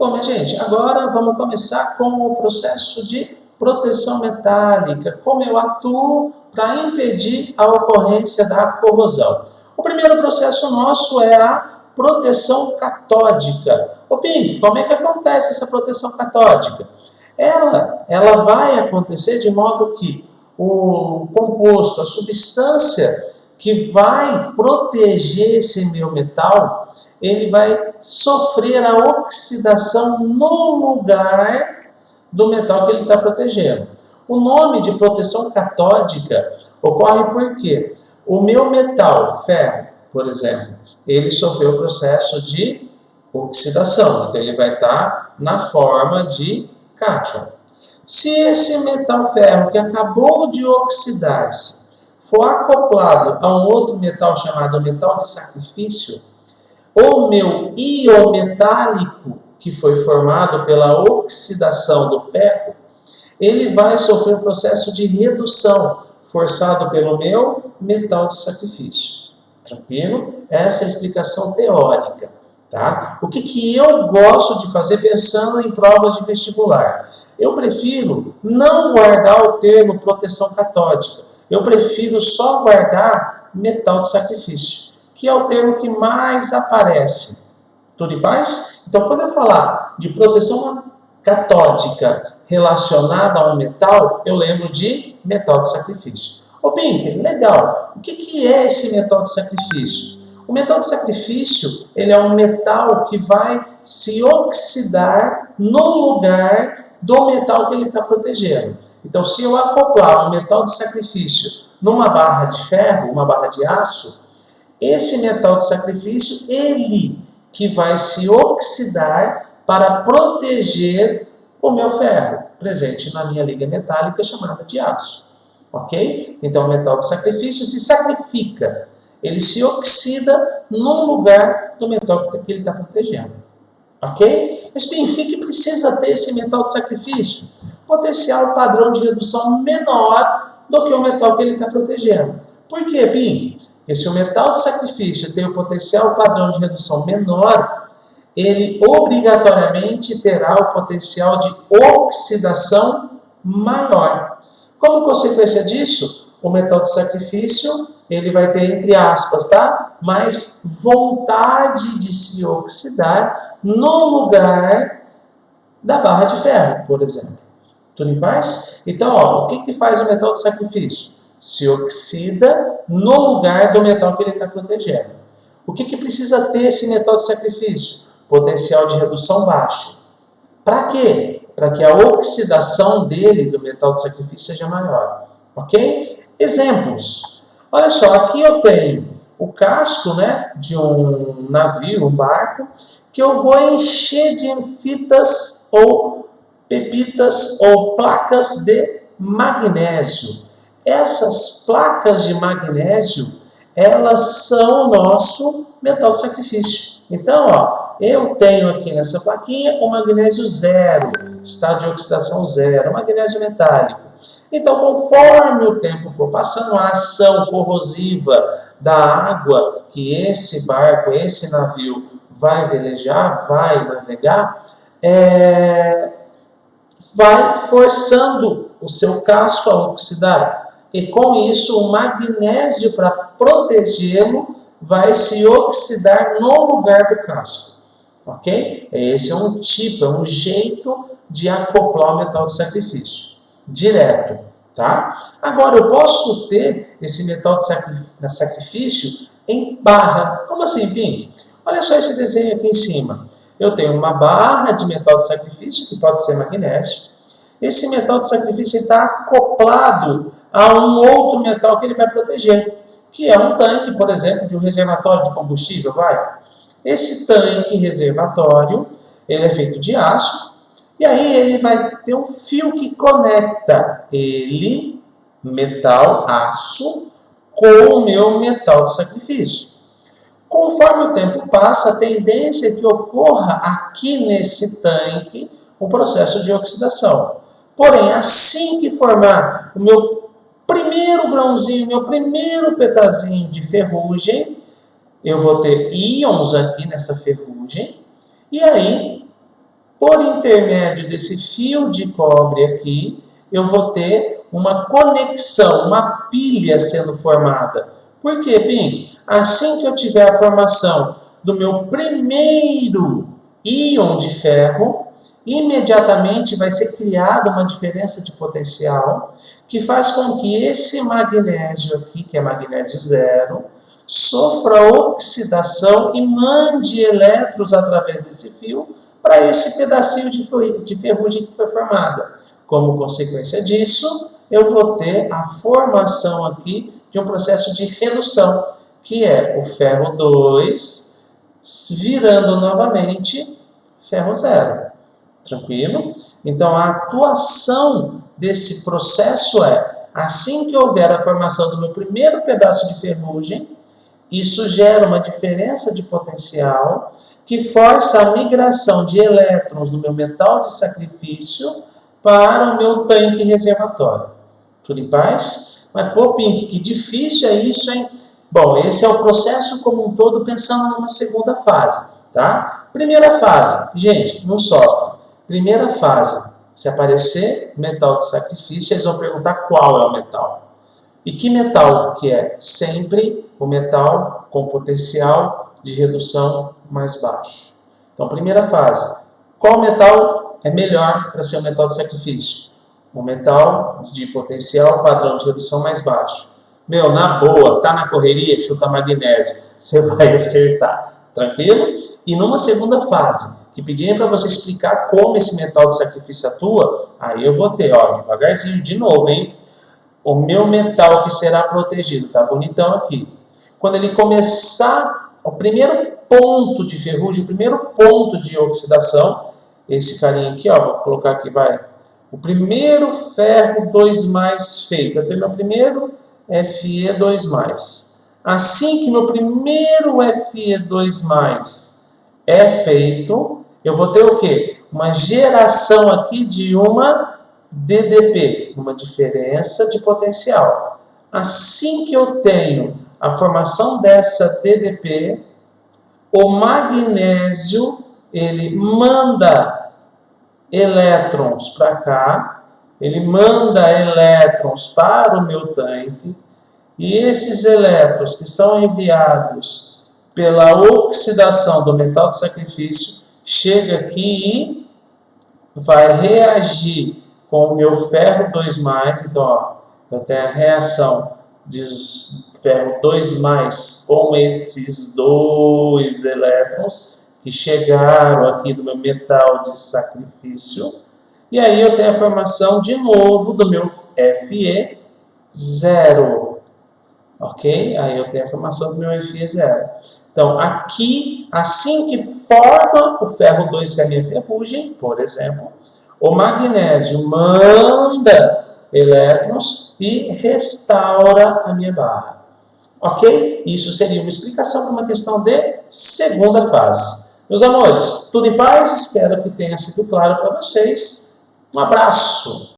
Bom, minha gente, agora vamos começar com o processo de proteção metálica. Como eu atuo para impedir a ocorrência da corrosão. O primeiro processo nosso é a proteção catódica. Ô Pink, como é que acontece essa proteção catódica? Ela vai acontecer de modo que o composto, a substância que vai proteger esse meu metal, ele vai sofrer a oxidação no lugar do metal que ele está protegendo. O nome de proteção catódica ocorre porque o meu metal, ferro, por exemplo, ele sofreu o processo de oxidação, então ele vai estar na forma de cátion. Se esse metal ferro que acabou de oxidar-se for acoplado a um outro metal chamado metal de sacrifício, o meu íon metálico que foi formado pela oxidação do ferro, ele vai sofrer um processo de redução forçado pelo meu metal de sacrifício. Tranquilo? Essa é a explicação teórica. Tá? O que eu gosto de fazer pensando em provas de vestibular? Eu prefiro não guardar o termo proteção catódica. Eu prefiro só guardar metal de sacrifício, que é o termo que mais aparece. Tudo em paz? Então, quando eu falar de proteção catódica relacionada a um metal, eu lembro de metal de sacrifício. Ô Pink, legal. O que é esse metal de sacrifício? O metal de sacrifício, ele é um metal que vai se oxidar no lugar do metal que ele está protegendo. Então, se eu acoplar um metal de sacrifício numa barra de ferro, uma barra de aço, esse metal de sacrifício, ele que vai se oxidar para proteger o meu ferro, presente na minha liga metálica chamada de aço. Ok? Então, o metal de sacrifício se sacrifica. Ele se oxida no lugar do metal que ele está protegendo. Ok? Mas, Pink, o que precisa ter esse metal de sacrifício? Potencial padrão de redução menor do que o metal que ele está protegendo. Por quê, Pink? Porque se o metal de sacrifício tem o potencial padrão de redução menor, ele obrigatoriamente terá o potencial de oxidação maior. Como consequência disso, o metal de sacrifício ele vai ter, entre aspas, tá? mais vontade de se oxidar no lugar da barra de ferro, por exemplo. Tudo em paz? Então, ó, o que faz o metal de sacrifício? Se oxida no lugar do metal que ele está protegendo. O que precisa ter esse metal de sacrifício? Potencial de redução baixo. Para quê? Para que a oxidação dele, do metal de sacrifício, seja maior. Ok? Exemplos. Olha só, aqui eu tenho o casco, né, de um navio, um barco, que eu vou encher de fitas ou pepitas ou placas de magnésio. Essas placas de magnésio, elas são o nosso metal de sacrifício. Então, ó, eu tenho aqui nessa plaquinha o magnésio zero, estado de oxidação zero, magnésio metálico. Então, conforme o tempo for passando, a ação corrosiva da água que esse barco, esse navio vai velejar, vai navegar, vai forçando o seu casco a oxidar. E com isso, o magnésio, para protegê-lo, vai se oxidar no lugar do casco. Ok? Esse é um tipo, é um jeito de acoplar o metal de sacrifício. Direto. Tá? Agora, eu posso ter esse metal de sacrifício em barra. Como assim, Pink? Olha só esse desenho aqui em cima. Eu tenho uma barra de metal de sacrifício, que pode ser magnésio. Esse metal de sacrifício está acoplado a um outro metal que ele vai proteger, que é um tanque, por exemplo, de um reservatório de combustível. Esse tanque reservatório, ele é feito de aço, e aí ele vai ter um fio que conecta ele, metal, aço, com o meu metal de sacrifício. Conforme o tempo passa, a tendência é que ocorra aqui nesse tanque um processo de oxidação. Porém, assim que formar o meu primeiro grãozinho, meu primeiro petazinho de ferrugem, eu vou ter íons aqui nessa ferrugem, e aí, por intermédio desse fio de cobre aqui, eu vou ter uma conexão, uma pilha sendo formada. Por quê, Pink? Assim que eu tiver a formação do meu primeiro íon de ferro, imediatamente vai ser criada uma diferença de potencial que faz com que esse magnésio aqui, que é magnésio zero, sofra oxidação e mande elétrons através desse fio para esse pedacinho de ferrugem que foi formada. Como consequência disso, eu vou ter a formação aqui de um processo de redução, que é o ferro 2 virando novamente ferro 0. Tranquilo? Então, a atuação desse processo é, assim que houver a formação do meu primeiro pedaço de ferrugem, isso gera uma diferença de potencial que força a migração de elétrons do meu metal de sacrifício para o meu tanque reservatório. Tudo em paz? Mas, pô, Pink, que difícil é isso, hein? Bom, esse é o processo como um todo, pensando numa segunda fase, tá? Primeira fase, gente, não sofre. Primeira fase, se aparecer metal de sacrifício, eles vão perguntar qual é o metal. E que metal que é? Sempre o metal com potencial de redução mais baixo. Então, primeira fase, qual metal é melhor para ser um metal de sacrifício? Um metal de potencial padrão de redução mais baixo. Meu, na boa, tá na correria, chuta magnésio, você vai acertar. Tranquilo? E numa segunda fase, que pedirem para você explicar como esse metal de sacrifício atua, aí eu vou ter, ó, devagarzinho, de novo, hein? O meu metal que será protegido, tá bonitão aqui. Quando ele começar, o primeiro ponto de ferrugem, o primeiro ponto de oxidação, esse carinha aqui, ó, vou colocar aqui, vai. O primeiro ferro 2+ feito, eu tenho meu primeiro Fe2+. Assim que meu primeiro Fe2+ é feito, eu vou ter o quê? Uma geração aqui de uma DDP, uma diferença de potencial. Assim que eu tenho a formação dessa DDP, o magnésio, ele manda elétrons para cá, ele manda elétrons para o meu tanque, e esses elétrons que são enviados pela oxidação do metal de sacrifício, chega aqui e vai reagir com o meu ferro 2+, então, ó, eu tenho a reação de ferro 2+ com esses dois elétrons que chegaram aqui do meu metal de sacrifício, e aí eu tenho a formação de novo do meu Fe0, ok? Aí eu tenho a formação do meu Fe0. Então, aqui, assim que forma o ferro 2, que é a minha ferrugem, por exemplo, o magnésio manda elétrons e restaura a minha barra. Ok? Isso seria uma explicação para uma questão de segunda fase. Meus amores, tudo em paz? Espero que tenha sido claro para vocês. Um abraço!